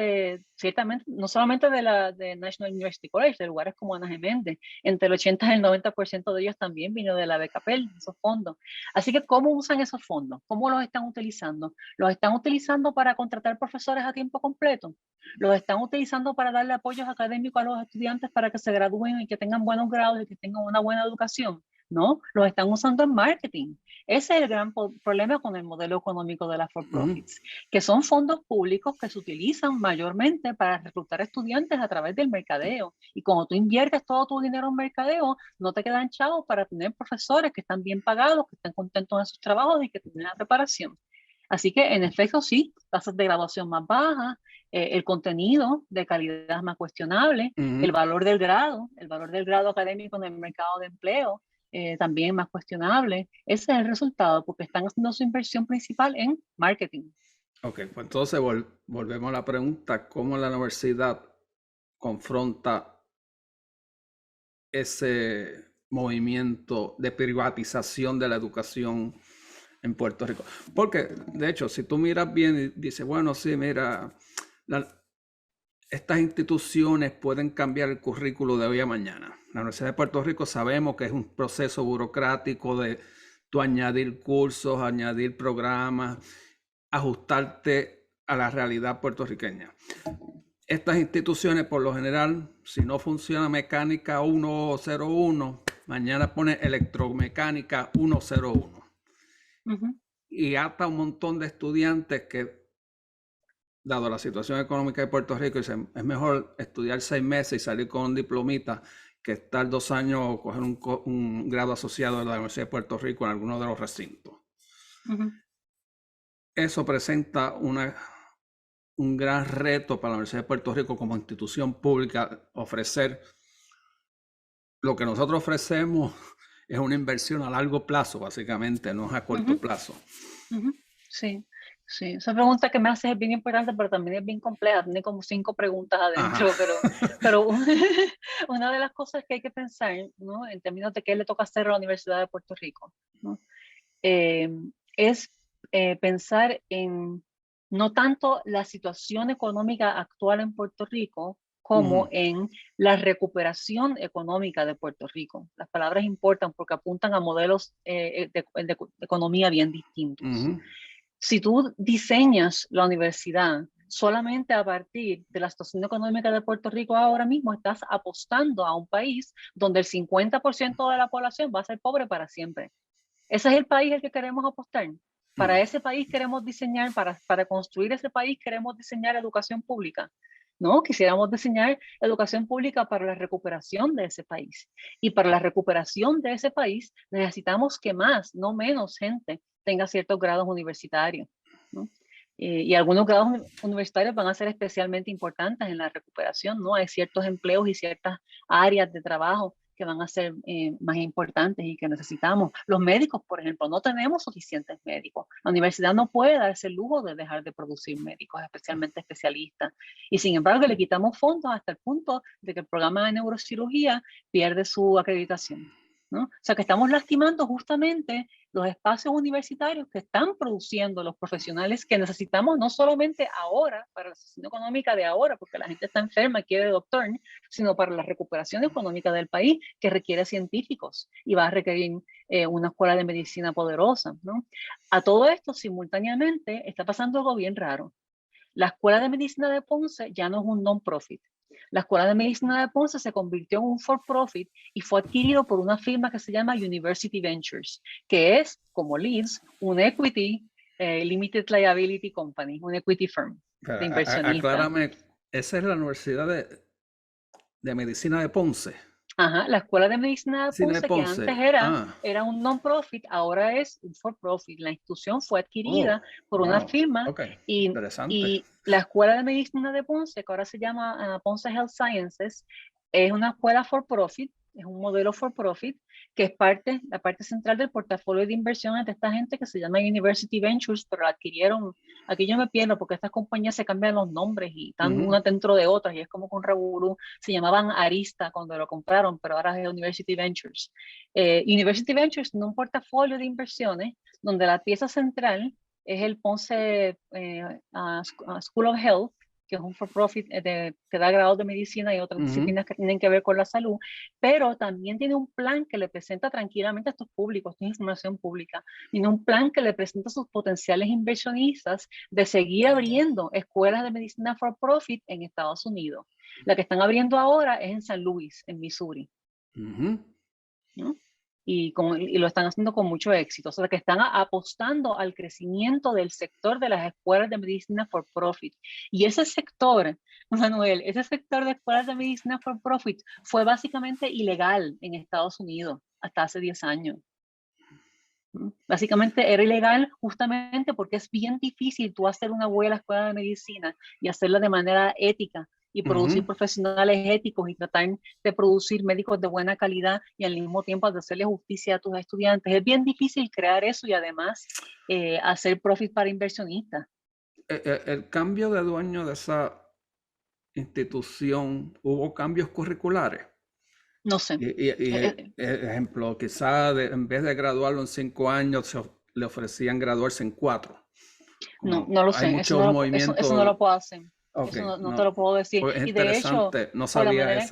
ciertamente, no solamente de National University College, de lugares como Ana Geméndez, entre el 80 y el 90% de ellos también vino de la beca Pell, esos fondos. Así que, ¿cómo usan esos fondos? ¿Cómo los están utilizando? ¿Los están utilizando para contratar profesores a tiempo completo? ¿Los están utilizando para darle apoyos académicos a los estudiantes para que se gradúen y que tengan buenos grados y que tengan una buena educación? No, los están usando en marketing. Ese es el gran problema con el modelo económico de las Ujú. for-profits, que son fondos públicos que se utilizan mayormente para reclutar estudiantes a través del mercadeo. Y cuando tú inviertes todo tu dinero en mercadeo, no te quedan chavos para tener profesores que están bien pagados, que están contentos en sus trabajos y que tienen la preparación. Así que, en efecto, sí, tasas de graduación más bajas, el contenido de calidad más cuestionable, Ujú. el valor del grado académico en el mercado de empleo, también más cuestionable. Ese es el resultado, porque están haciendo su inversión principal en marketing. Ok, pues entonces volvemos a la pregunta, ¿cómo la universidad confronta ese movimiento de privatización de la educación en Puerto Rico? Porque, de hecho, si tú miras bien y dices, bueno, sí, mira, la- estas instituciones pueden cambiar el currículo de hoy a mañana. La Universidad de Puerto Rico sabemos que es un proceso burocrático de tú añadir cursos, añadir programas, ajustarte a la realidad puertorriqueña. Estas instituciones, por lo general, si no funciona mecánica 101, mañana pone electromecánica 101. Y hasta un montón de estudiantes que, dado la situación económica de Puerto Rico, dicen, es mejor estudiar 6 meses y salir con un diplomita que estar 2 años o coger un grado asociado de la Universidad de Puerto Rico en alguno de los recintos. Eso presenta un gran reto para la Universidad de Puerto Rico como institución pública. Ofrecer lo que nosotros ofrecemos es una inversión a largo plazo, básicamente, no es a corto plazo. Sí, sí. Esa pregunta que me haces es bien importante, pero también es bien compleja. Tiene como 5 preguntas adentro, pero una de las cosas que hay que pensar, ¿no? En términos de qué le toca hacer a la Universidad de Puerto Rico, ¿no? Es pensar en no tanto la situación económica actual en Puerto Rico, como en la recuperación económica de Puerto Rico. Las palabras importan porque apuntan a modelos de economía bien distintos. Si tú diseñas la universidad solamente a partir de la situación económica de Puerto Rico ahora mismo, estás apostando a un país donde el 50% de la población va a ser pobre para siempre. Ese es el país al que queremos apostar. Para ese país queremos diseñar, para construir ese país queremos diseñar educación pública. No, quisiéramos diseñar educación pública para la recuperación de ese país. Y para la recuperación de ese país necesitamos que más, no menos gente tenga ciertos grados universitarios, ¿no? Y algunos grados universitarios van a ser especialmente importantes en la recuperación, ¿no? Hay ciertos empleos y ciertas áreas de trabajo que van a ser más importantes y que necesitamos. Los médicos, por ejemplo, no tenemos suficientes médicos. La universidad no puede darse el lujo de dejar de producir médicos, especialmente especialistas. Y sin embargo, le quitamos fondos hasta el punto de que el programa de neurocirugía pierde su acreditación, ¿no? O sea que estamos lastimando justamente los espacios universitarios que están produciendo los profesionales que necesitamos no solamente ahora, para la situación económica de ahora, porque la gente está enferma y quiere doctor, sino para la recuperación económica del país, que requiere científicos y va a requerir una escuela de medicina poderosa, ¿no? A todo esto, simultáneamente, está pasando algo bien raro. La Escuela de Medicina de Ponce ya no es un non-profit. La Escuela de Medicina de Ponce se convirtió en un for-profit y fue adquirido por una firma que se llama University Ventures, que es, como Leeds, un equity limited liability company, un equity firm de inversionistas. Aclárame, esa es la Universidad de Medicina de Ponce. Ajá, la Escuela de Medicina de Ponce, que antes era un non-profit, ahora es un for-profit. La institución fue adquirida por una firma y la Escuela de Medicina de Ponce, que ahora se llama Ponce Health Sciences, es una escuela for-profit, es un modelo for-profit, que es la parte central del portafolio de inversiones de esta gente que se llama University Ventures, pero la adquirieron. Aquí yo me pierdo porque estas compañías se cambian los nombres y están una dentro de otras y es como con revolú. Se llamaban Arista cuando lo compraron, pero ahora es University Ventures. University Ventures tiene un portafolio de inversiones donde la pieza central es el Ponce School of Health, que es un for-profit que da grados de medicina y otras disciplinas que tienen que ver con la salud, pero también tiene un plan que le presenta tranquilamente a estos públicos, tiene información pública, tiene un plan que le presenta a sus potenciales inversionistas de seguir abriendo escuelas de medicina for-profit en Estados Unidos. La que están abriendo ahora es en San Luis, en Missouri. ¿No? Y lo están haciendo con mucho éxito, o sea que están apostando al crecimiento del sector de las escuelas de medicina for profit. Y ese sector, Manuel, ese sector de escuelas de medicina for profit fue básicamente ilegal en Estados Unidos hasta hace 10 años. Básicamente era ilegal justamente porque es bien difícil tú hacer una buena escuela de medicina y hacerla de manera ética y producir profesionales éticos y tratar de producir médicos de buena calidad y al mismo tiempo hacerle justicia a tus estudiantes. Es bien difícil crear eso y además hacer profit para inversionistas. El cambio de dueño de esa institución, ¿hubo cambios curriculares? No sé. Ejemplo, quizá en vez de graduarlo en 5 años, le ofrecían graduarse en 4. No lo sé. Eso no lo puedo hacer. Okay, eso no te lo puedo decir. Pues y de hecho, no sabía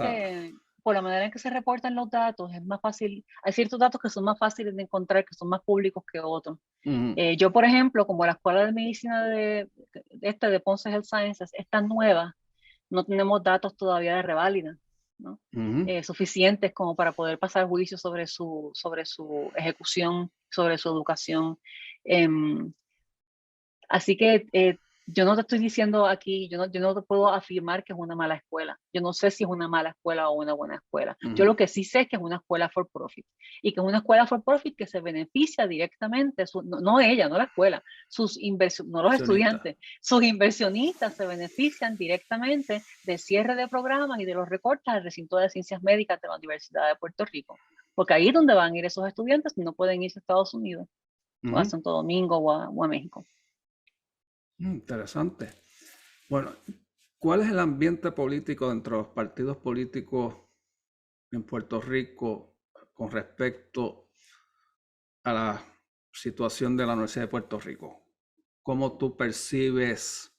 por la manera en que se reportan los datos, es más fácil. Hay ciertos datos que son más fáciles de encontrar, que son más públicos que otros. Yo, por ejemplo, como la Escuela de Medicina de Ponce Health Sciences es tan nueva, no tenemos datos todavía de reválida. ¿no? Ujú. Suficientes como para poder pasar juicio sobre su ejecución, sobre su educación. Em, Así que yo no te estoy diciendo aquí, yo no te puedo afirmar que es una mala escuela. Yo no sé si es una mala escuela o una buena escuela. Yo Ujú. lo que sí sé es que es una escuela for profit y que es una escuela for profit que se beneficia directamente, no ella, no la escuela, no los Sionista. estudiantes, sus inversionistas se benefician directamente del cierre de programas y de los recortes al recinto de ciencias médicas de la Universidad de Puerto Rico. Porque ahí es donde van a ir esos estudiantes si no pueden irse a Estados Unidos o a Ujú. Santo Domingo o a México. Interesante. Bueno, ¿cuál es el ambiente político dentro de los partidos políticos en Puerto Rico con respecto a la situación de la Universidad de Puerto Rico? ¿Cómo tú percibes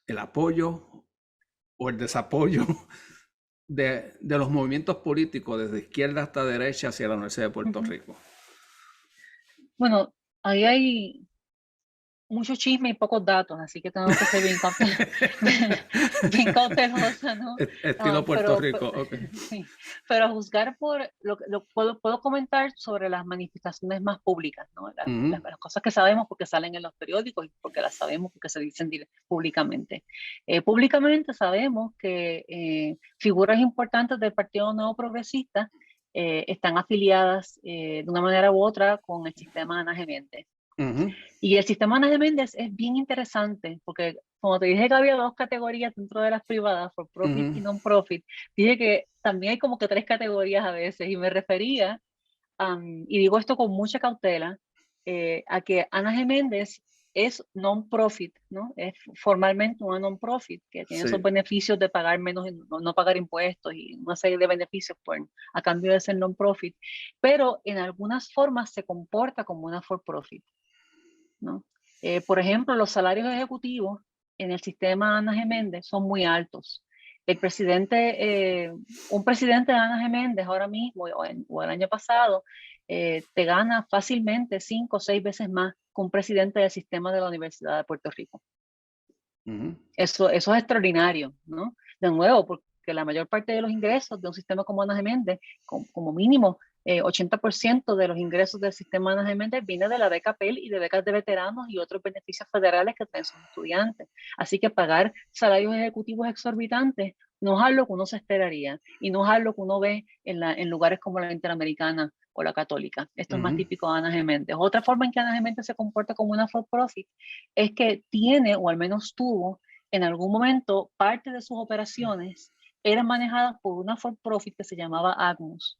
el apoyo o el desapoyo de los movimientos políticos desde izquierda hasta derecha hacia la Universidad de Puerto Ujú. Rico? Bueno, ahí hay mucho chisme y pocos datos, así que tengo que ser bien, bien cautelosa, ¿no? Estilo Puerto Rico, ok. Sí, pero a juzgar por puedo comentar sobre las manifestaciones más públicas, ¿no? Ujú, Las cosas que sabemos porque salen en los periódicos y porque las sabemos porque se dicen públicamente. Públicamente sabemos que figuras importantes del Partido Nuevo Progresista están afiliadas de una manera u otra con el sistema Ana Geméndez. ujú, Y el sistema Ana Geméndez es bien interesante porque, como te dije que había dos categorías dentro de las privadas, for profit ujú, y non-profit, dije que también hay como que tres categorías a veces y me refería, y digo esto con mucha cautela, a que Ana Geméndez es non-profit, ¿no? Es formalmente una non-profit que tiene esos sí. beneficios de pagar menos, no pagar impuestos y una serie de beneficios a cambio de ser non-profit, pero en algunas formas se comporta como una for-profit, ¿no? Por ejemplo, los salarios ejecutivos en el sistema Ana Geméndez son muy altos. Un presidente de Ana Geméndez ahora mismo o el año pasado te gana fácilmente 5 o 6 veces más que un presidente del sistema de la Universidad de Puerto Rico. Ujú, Eso es extraordinario, ¿no? De nuevo, porque la mayor parte de los ingresos de un sistema como Ana Geméndez, como mínimo 80% de los ingresos del sistema Ana Geméndez viene de la beca Pell y de becas de veteranos y otros beneficios federales que traen sus estudiantes. Así que pagar salarios ejecutivos exorbitantes no es algo que uno se esperaría y no es algo que uno ve en lugares como la Interamericana o la Católica. Esto es más ujú, típico de Ana Geméndez. Otra forma en que Ana Geméndez se comporta como una for-profit es que tiene, o al menos tuvo, en algún momento, parte de sus operaciones eran manejadas por una for-profit que se llamaba Agmus.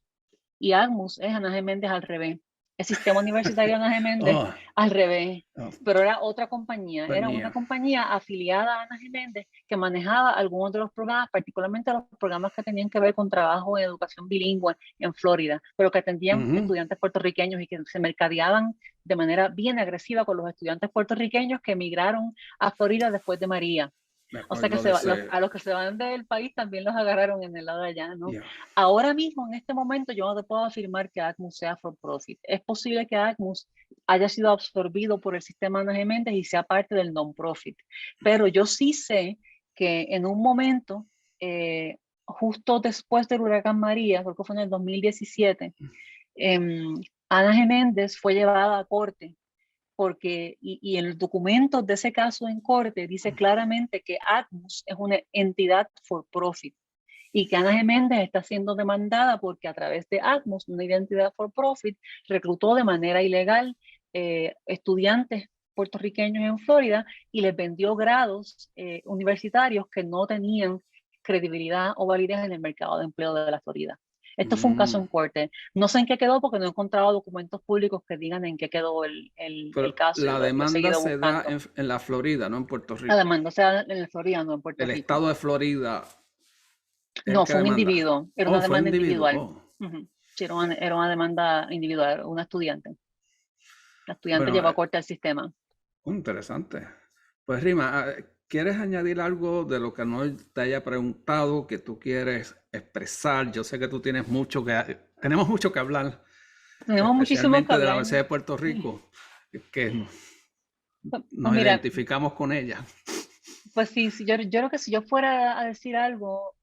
Y Agmus es Ana Geméndez al revés. El sistema universitario de Ana Geméndez oh, al revés. oh, Pero era otra compañía, era una venía. compañía afiliada a Ana Geméndez que manejaba algunos de los programas, particularmente los programas que tenían que ver con trabajo en educación bilingüe en Florida, pero que atendían Ujú, estudiantes puertorriqueños y que se mercadeaban de manera bien agresiva con los estudiantes puertorriqueños que emigraron a Florida después de María. me O sea que acuerdo de ese. a los que se van del país también los agarraron en el lado de allá, ¿no? Yeah. Ahora mismo, en este momento, yo no te puedo afirmar que ACMUS sea for profit. Es posible que ACMUS haya sido absorbido por el sistema Ana Geméndez y sea parte del non-profit. Pero yo sí sé que en un momento, justo después del huracán María, creo que fue en el 2017, eh, Ana Geméndez fue llevada a corte porque, y en los documentos de ese caso en corte dice claramente que ACMUS es una entidad for profit y que Ana Geméndez está siendo demandada porque a través de ACMUS, una identidad for profit, reclutó de manera ilegal estudiantes puertorriqueños en Florida y les vendió grados universitarios que no tenían credibilidad o validez en el mercado de empleo de la Florida. Esto fue un caso Mm, en corte. No sé en qué quedó porque no he encontrado documentos públicos que digan en qué quedó el pero caso y la lo he demanda seguido se da buscando. en la Florida, no en Puerto La Rico. demanda sea en la Florida, no en Puerto El Rico. estado de Florida es el No, que fue un demanda. individuo, era Oh, una fue demanda individuo. individual. Oh, Ujú. Sí, era una demanda individual, una estudiante. La estudiante bueno, llevó a corte al sistema. interesante. Pues Rima, ¿quieres añadir algo de lo que no te haya preguntado, que tú quieres expresar? Yo sé que tú tienes tenemos mucho que hablar, Tenemos muchísimo que especialmente de la hablar. Universidad de Puerto Sí. Rico, que Pues nos mira, identificamos con ella. pues sí, yo creo que si yo fuera a decir algo,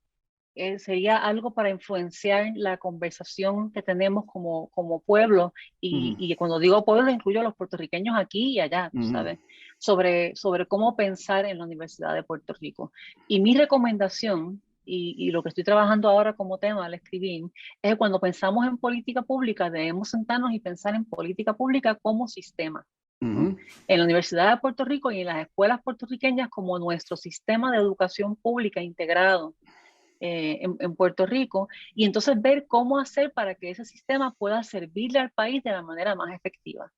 sería algo para influenciar la conversación que tenemos como pueblo, y cuando digo pueblo incluyo a los puertorriqueños aquí y allá, ¿sabes? Sobre cómo pensar en la Universidad de Puerto Rico. Y mi recomendación, y lo que estoy trabajando ahora como tema al escribir, es que cuando pensamos en política pública debemos sentarnos y pensar en política pública como sistema, ¿no? En la Universidad de Puerto Rico y en las escuelas puertorriqueñas como nuestro sistema de educación pública integrado en Puerto Rico, y entonces ver cómo hacer para que ese sistema pueda servirle al país de la manera más efectiva.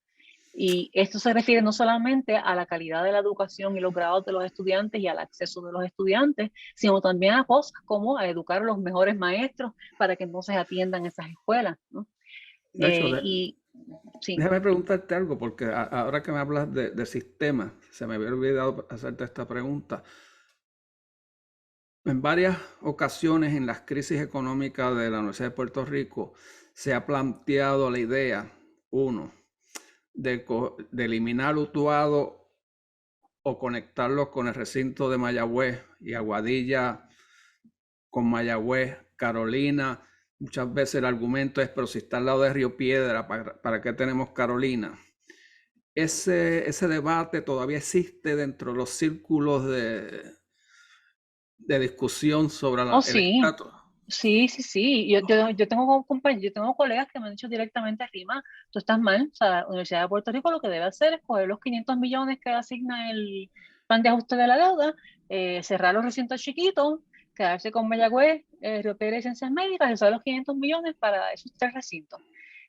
Y esto se refiere no solamente a la calidad de la educación y los grados de los estudiantes y al acceso de los estudiantes, sino también a cosas como a educar a los mejores maestros para que entonces atiendan esas escuelas, ¿no? De hecho, Sí. déjame preguntarte algo, porque ahora que me hablas de sistemas, se me había olvidado hacerte esta pregunta. En varias ocasiones en las crisis económicas de la Universidad de Puerto Rico se ha planteado la idea, uno, de eliminar Utuado o conectarlo con el recinto de Mayagüez y Aguadilla con Mayagüez, Carolina. Muchas veces el argumento es, pero si está al lado de Río Piedra, ¿para qué tenemos Carolina? Ese debate todavía existe dentro de los círculos de discusión sobre Oh, el sí. estatus. Sí, sí, sí. Yo tengo compañeros, yo tengo colegas que me han dicho directamente, Rima, tú estás mal. O sea, la Universidad de Puerto Rico lo que debe hacer es coger los 500 millones que asigna el plan de ajuste de la deuda, cerrar los recintos chiquitos, quedarse con Mayagüez, Río Piedra y Ciencias Médicas, y usar los 500 millones para esos tres recintos.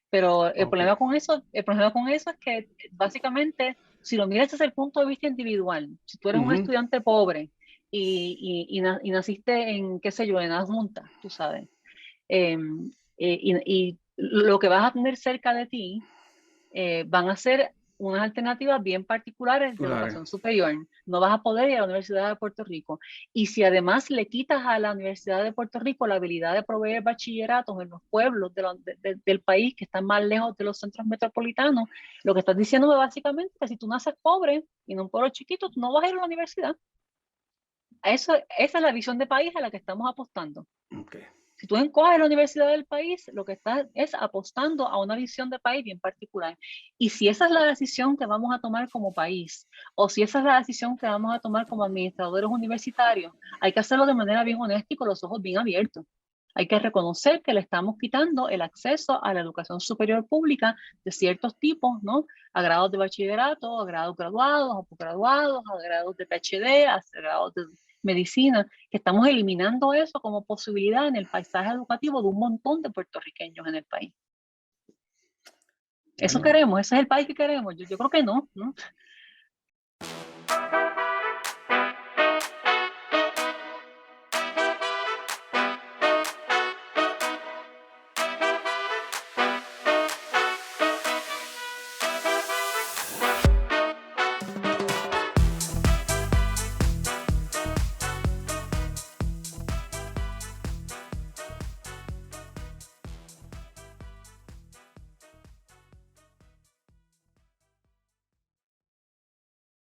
Pero Okay. el problema con eso es que básicamente, si lo miras desde el punto de vista individual, si tú eres un estudiante pobre y naciste en, qué sé yo, en Adjunta, tú sabes, y lo que vas a tener cerca de ti van a ser unas alternativas bien particulares de Claro. educación superior. No vas a poder ir a la Universidad de Puerto Rico. Y si además le quitas a la Universidad de Puerto Rico la habilidad de proveer bachilleratos en los pueblos del país que están más lejos de los centros metropolitanos, lo que estás diciendo es básicamente que si tú naces pobre y en un pueblo chiquito, tú no vas a ir a la universidad. Esa es la visión de país a la que estamos apostando. Okay. Si tú encoges la universidad del país, lo que estás es apostando a una visión de país bien particular. Y si esa es la decisión que vamos a tomar como país, o si esa es la decisión que vamos a tomar como administradores universitarios, hay que hacerlo de manera bien honesta y con los ojos bien abiertos. Hay que reconocer que le estamos quitando el acceso a la educación superior pública de ciertos tipos, ¿no? A grados de bachillerato, a grados graduados, a posgraduados, a grados de PhD, a grados de medicina, que estamos eliminando eso como posibilidad en el paisaje educativo de un montón de puertorriqueños en el país. Eso Bueno, queremos, ese es el país que queremos. Yo creo que no, ¿no?